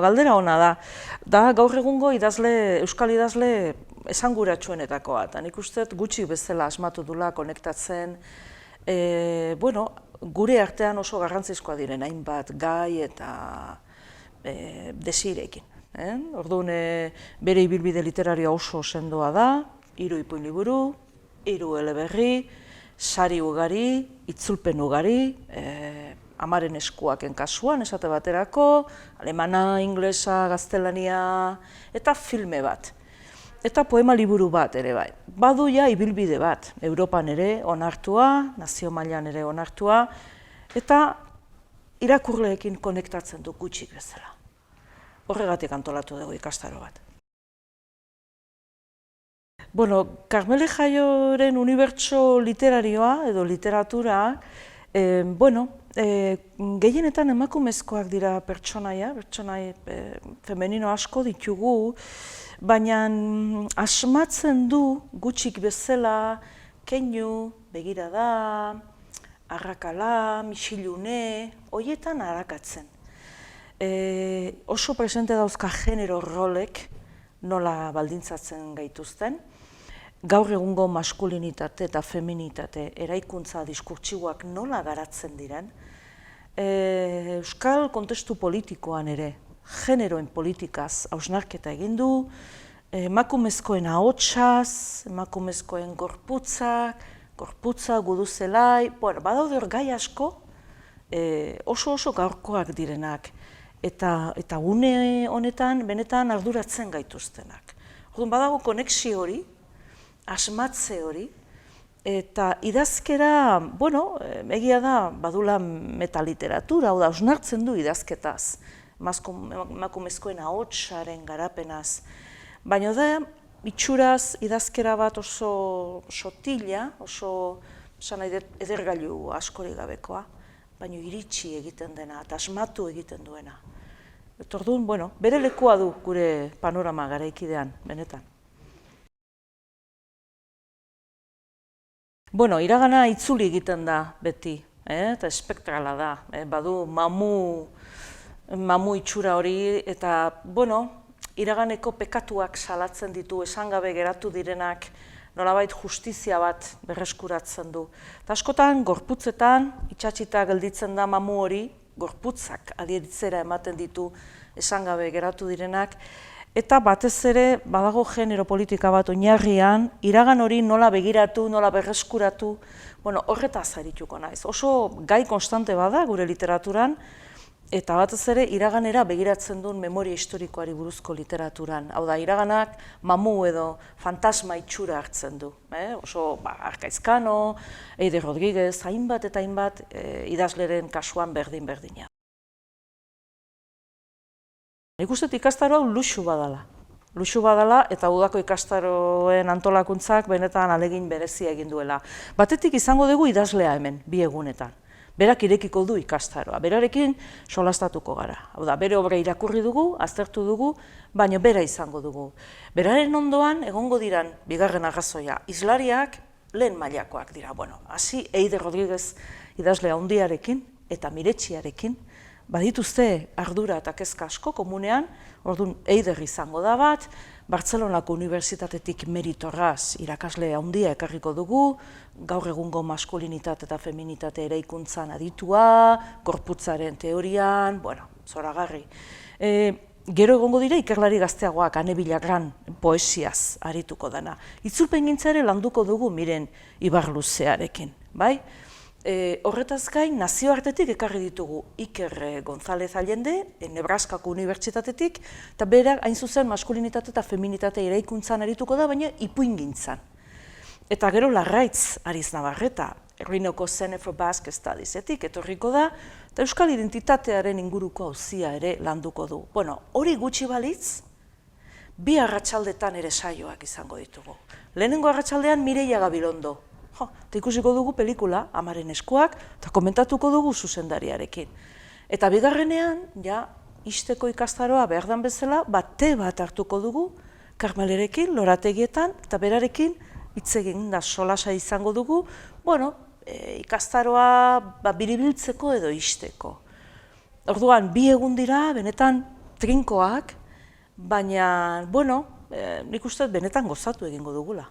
Galdera ona da gaur egungo euskal idazle esanguratsuenetako bat. Nik uste gutxi bezala asmatu dula konektatzen, gure artean oso garrantzizkoa diren hainbat gai eta desirekin. Orduan, bere ibilbide literarioa oso sendoa da, 3 ipuin liburu, 3 eleberri, sari ugari, itzulpen ugari, amaren eskuaken kasuan, esate baterako, alemana, inglesa, gaztelania, eta filme bat. Eta poema liburu bat ere bai. Badu ja ibilbide bat, Europan ere onartua, nazio mailan ere onartua, eta irakurleekin konektatzen du gutxik bezala. Horregatik antolatu dugu ikastaro bat. Karmele Jaioren unibertso literarioa edo literatura, gehienetan emakumezkoak dira pertsonai femenino asko ditugu, baina asmatzen du gutxik bezala keinu, begirada, arrakala, misilune, horietan arakatzen. Oso presente dauzka genero rolek nola baldintzatzen gaituzten, gaur egungo maskulinitate eta feminitate eraikuntza diskurtsiboak nola garatzen diren, euskal kontestu politikoan ere, generoen politikaz hausnarketa egin du, emakumezkoen ahotsaz, emakumezkoen gorputza, guduzelai, badaude hor gai asko oso gaurkoak direnak, eta une honetan benetan arduratzen gaituztenak. Orduan badago konexio hori, asmatze hori, eta idazkera, egia da, badula metaliteratura, hau da, hausnartzen du idazketaz, emakumezkoen ahotsaren garapenaz, baina da, itxuraz idazkera bat oso sotila, oso edergailu askorik gabekoa, baina iritsi egiten dena, eta asmatu egiten duena. Orduan, bere lekua du gure panorama garaikidean, benetan. Iragana itzuli egiten da beti, eta espektrala da, badu mamu itxura hori, eta, iraganeko pekatuak salatzen ditu, esangabe geratu direnak, nolabait justizia bat berreskuratzen du. Eta askotan, gorputzetan, itxatxita gelditzen da mamu hori, gorputzak adieritzera ematen ditu esangabe geratu direnak, eta batez ere, badago genero politika bat oinarrian, iragan hori nola begiratu, nola berreskuratu, horretaz arituko naiz. Oso gai konstante bada gure literaturan, eta batez ere, iraganera begiratzen duen memoria historikoari buruzko literaturan. Hau da, iraganak mamu edo fantasma itxura hartzen du. Oso, Arkaizkano, Eider Rodriguez, hainbat eta hainbat idazleren kasuan berdin-berdina. Nik uste ikastaro hau luxu badala. Luxu badala eta udako ikastaroen antolakuntzak benetan alegin berezia egin duela. Batetik izango dugu idazlea hemen, 2 egunetan. Berak irekiko du ikastaroa, berarekin solastatuko gara. Hau da, bere obra irakurri dugu, aztertu dugu, baina bera izango dugu. Beraren ondoan, egongo diran, 2. arrazoia, hizlariak lehen mailakoak dira. Hasi Eider Rodriguez idazlea handiarekin eta miretxiarekin, badituzte ardura eta kezka asko komunean, orduan Eider izango da bat, Bartzelonako Unibertsitatetik meritorraz irakasle handia ekarriko dugu, gaur egungo maskulinitate eta feminitate eraikuntzan aditua, gorputzaren teorian, zoragarri. Gero egongo dira ikerlari gazteagoak Ane Bilarran poesiaz arituko dana. Itzulpengintzare landuko dugu Miren Ibarluzearekin, bai? Horretaz gain, nazioartetik ekarri ditugu Iker González Allende, Nebraskako Unibertsitatetik, eta berak hain zuzen maskulinitate eta feminitate eraikuntzan arituko da, baina ipuingintzan. Eta gero Larraitz Ariz Navarreta, Errinoko Center for Basque Studiesetik etorriko da, eta euskal identitatearen inguruko auzia ere landuko du. Hori gutxi balitz, 2 arratsaldetan ere saioak izango ditugu. Lehenengo arratsaldean Mireia Gabilondo. Eta ikusiko dugu pelikula, Amaren eskuak, eta komentatuko dugu zuzendariarekin. Eta bigarrenean, ixteko ikastaroa behar den bezala, te bat hartuko dugu, Karmelerekin, lorategietan, eta berarekin hitz egin da solasa izango dugu, ikastaroa biribiltzeko edo ixteko. Orduan, 2 egun dira, benetan trinkoak, baina, bueno, nik uste benetan gozatu egingo dugula.